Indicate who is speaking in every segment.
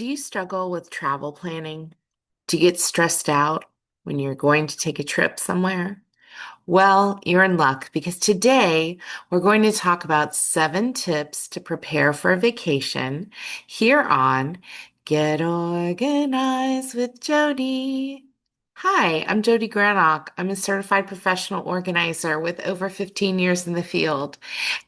Speaker 1: Do you struggle with travel planning? Do you get stressed out when you're going to take a trip somewhere? Well, you're in luck because today we're going to talk about 7 tips to prepare for a vacation here on Get Organized with Jodi. Hi, I'm Jodi Granok. I'm a certified professional organizer with over 15 years in the field.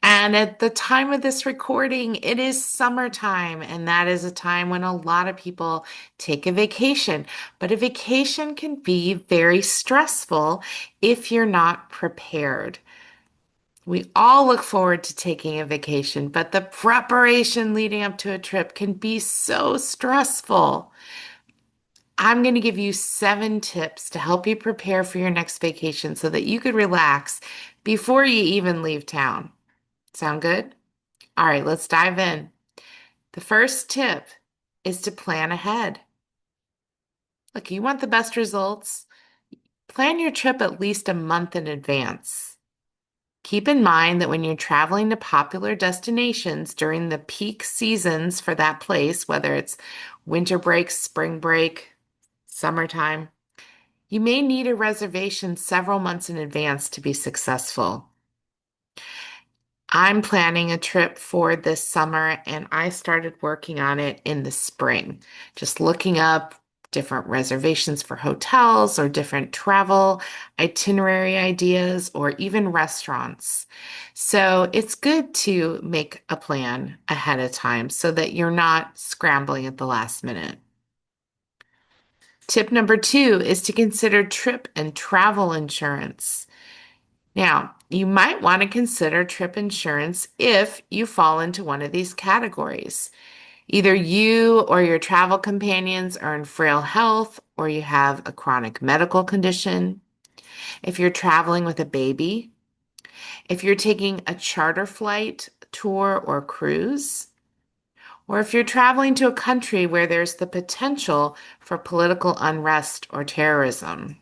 Speaker 1: And at the time of this recording, it is summertime, and that is a time when a lot of people take a vacation. But a vacation can be very stressful if you're not prepared. We all look forward to taking a vacation, but the preparation leading up to a trip can be so stressful. I'm going to give you 7 tips to help you prepare for your next vacation so that you could relax before you even leave town. Sound good? All right, let's dive in. The first tip is to plan ahead. Look, you want the best results? Plan your trip at least a month in advance. Keep in mind that when you're traveling to popular destinations during the peak seasons for that place, whether it's winter break, spring break, summertime, you may need a reservation several months in advance to be successful. I'm planning a trip for this summer and I started working on it in the spring, just looking up different reservations for hotels or different travel itinerary ideas or even restaurants. So it's good to make a plan ahead of time so that you're not scrambling at the last minute. Tip number 2 is to consider trip and travel insurance. Now, you might want to consider trip insurance if you fall into one of these categories. Either you or your travel companions are in frail health or you have a chronic medical condition. If you're traveling with a baby, if you're taking a charter flight, tour, or cruise, or if you're traveling to a country where there's the potential for political unrest or terrorism.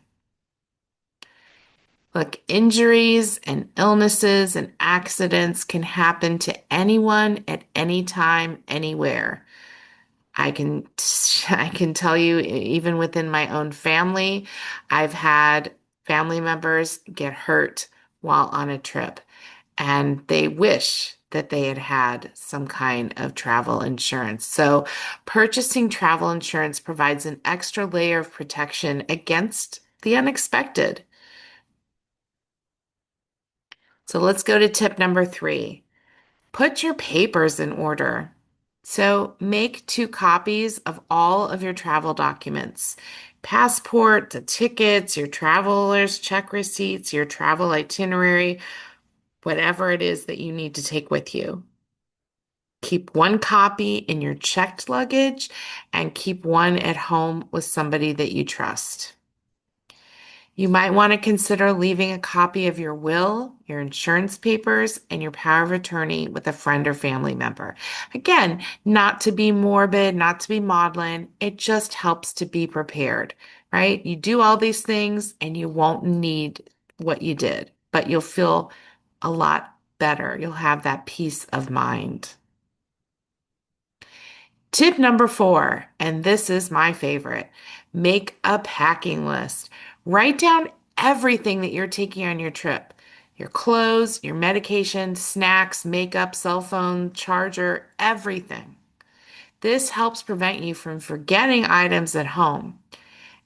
Speaker 1: Look, injuries and illnesses and accidents can happen to anyone at any time, anywhere. I can I can tell you, even within my own family, I've had family members get hurt while on a trip, and they wish that they had had some kind of travel insurance. So, purchasing travel insurance provides an extra layer of protection against the unexpected. So let's go to tip number 3. Put your papers in order. So make 2 copies of all of your travel documents, passport, the tickets, your traveler's check receipts, your travel itinerary, whatever it is that you need to take with you. Keep 1 copy in your checked luggage and keep one at home with somebody that you trust. You might want to consider leaving a copy of your will, your insurance papers, and your power of attorney with a friend or family member. Again, not to be morbid, not to be maudlin, it just helps to be prepared, right? You do all these things and you won't need what you did, but you'll feel a lot better. You'll have that peace of mind. Tip number 4, and this is my favorite, make a packing list. Write down everything that you're taking on your trip. Your clothes, your medication, snacks, makeup, cell phone, charger, everything. This helps prevent you from forgetting items at home.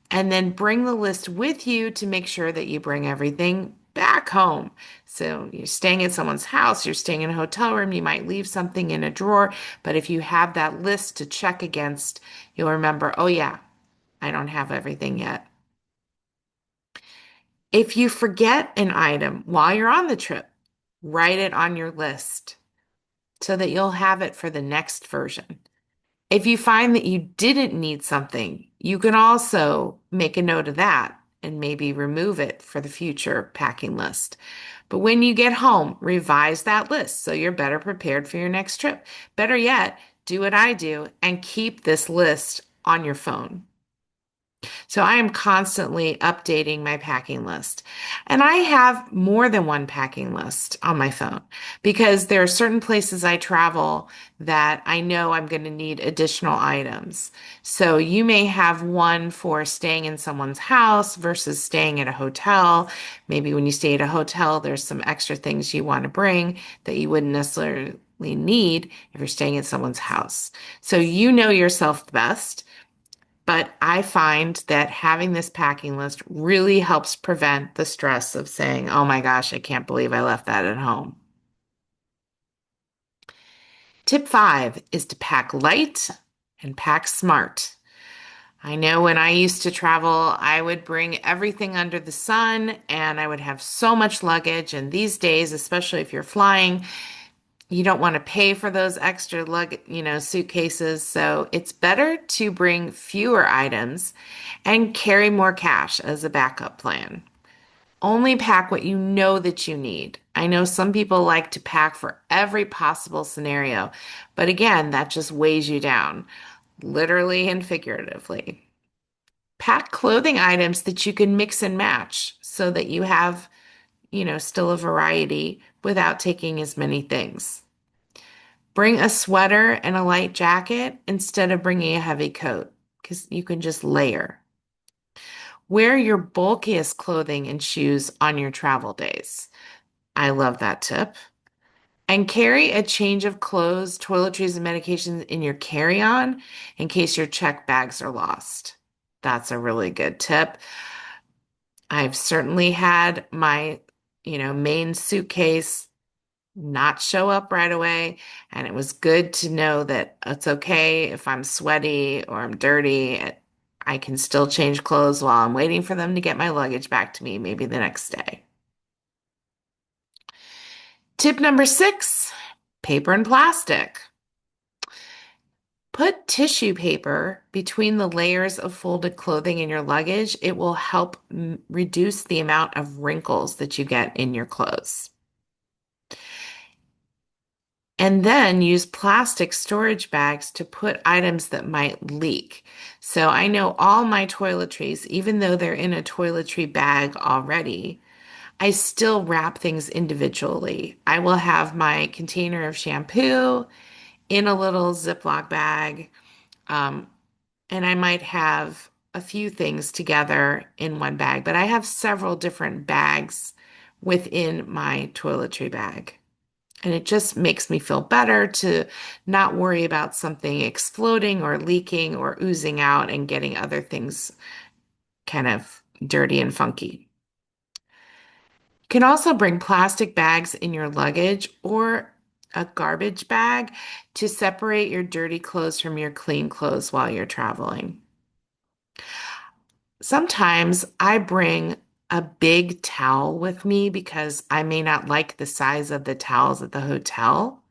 Speaker 1: And then bring the list with you to make sure that you bring everything back home. So you're staying at someone's house, you're staying in a hotel room, you might leave something in a drawer, but if you have that list to check against, you'll remember, oh yeah, I don't have everything yet. If you forget an item while you're on the trip, write it on your list so that you'll have it for the next version. If you find that you didn't need something, you can also make a note of that and maybe remove it for the future packing list. But when you get home, revise that list so you're better prepared for your next trip. Better yet, do what I do and keep this list on your phone. So I am constantly updating my packing list. And I have more than one packing list on my phone because there are certain places I travel that I know I'm going to need additional items. So you may have one for staying in someone's house versus staying at a hotel. Maybe when you stay at a hotel, there's some extra things you want to bring that you wouldn't necessarily need if you're staying at someone's house. So you know yourself the best. But I find that having this packing list really helps prevent the stress of saying, oh my gosh, I can't believe I left that at home. Tip 5 is to pack light and pack smart. I know when I used to travel, I would bring everything under the sun and I would have so much luggage. And these days, especially if you're flying, you don't want to pay for those extra suitcases. So it's better to bring fewer items and carry more cash as a backup plan. Only pack what you know that you need. I know some people like to pack for every possible scenario, but again, that just weighs you down, literally and figuratively. Pack clothing items that you can mix and match so that you have, still a variety without taking as many things. Bring a sweater and a light jacket instead of bringing a heavy coat because you can just layer. Wear your bulkiest clothing and shoes on your travel days. I love that tip. And carry a change of clothes, toiletries, and medications in your carry-on in case your check bags are lost. That's a really good tip. I've certainly had my, main suitcase not show up right away. And it was good to know that it's okay if I'm sweaty or I'm dirty. I can still change clothes while I'm waiting for them to get my luggage back to me, maybe the next day. Tip number 6, paper and plastic. Put tissue paper between the layers of folded clothing in your luggage. It will help reduce the amount of wrinkles that you get in your clothes. And then use plastic storage bags to put items that might leak. So I know all my toiletries, even though they're in a toiletry bag already, I still wrap things individually. I will have my container of shampoo in a little Ziploc bag, um, and I might have a few things together in one bag, but I have several different bags within my toiletry bag. And it just makes me feel better to not worry about something exploding or leaking or oozing out and getting other things kind of dirty and funky. You can also bring plastic bags in your luggage or a garbage bag to separate your dirty clothes from your clean clothes while you're traveling. Sometimes I bring a big towel with me because I may not like the size of the towels at the hotel.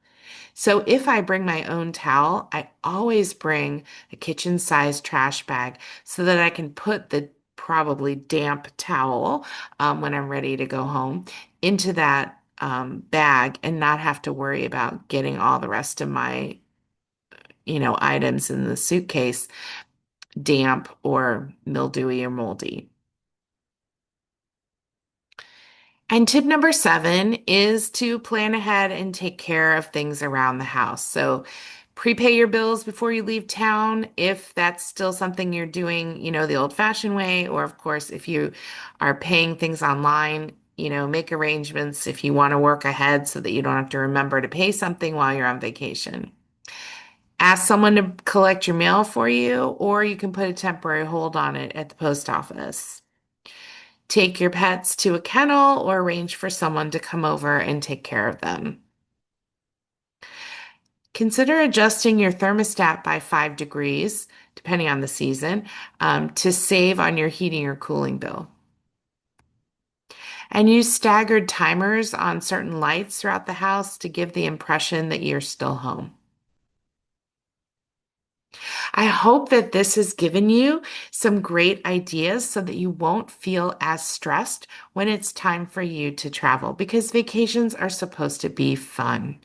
Speaker 1: So if I bring my own towel, I always bring a kitchen-sized trash bag so that I can put the probably damp towel when I'm ready to go home into that bag and not have to worry about getting all the rest of my, items in the suitcase damp or mildewy or moldy. And tip number 7 is to plan ahead and take care of things around the house. So prepay your bills before you leave town if that's still something you're doing, the old-fashioned way, or of course, if you are paying things online, make arrangements if you want to work ahead so that you don't have to remember to pay something while you're on vacation. Ask someone to collect your mail for you, or you can put a temporary hold on it at the post office. Take your pets to a kennel or arrange for someone to come over and take care of them. Consider adjusting your thermostat by 5 degrees, depending on the season, to save on your heating or cooling bill. And use staggered timers on certain lights throughout the house to give the impression that you're still home. I hope that this has given you some great ideas so that you won't feel as stressed when it's time for you to travel because vacations are supposed to be fun.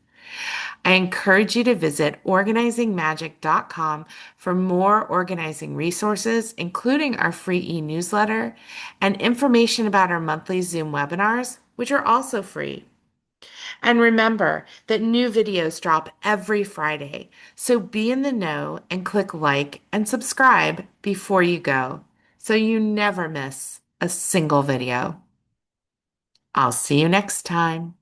Speaker 1: I encourage you to visit organizingmagic.com for more organizing resources, including our free e-newsletter and information about our monthly Zoom webinars, which are also free. And remember that new videos drop every Friday, so be in the know and click like and subscribe before you go so you never miss a single video. I'll see you next time.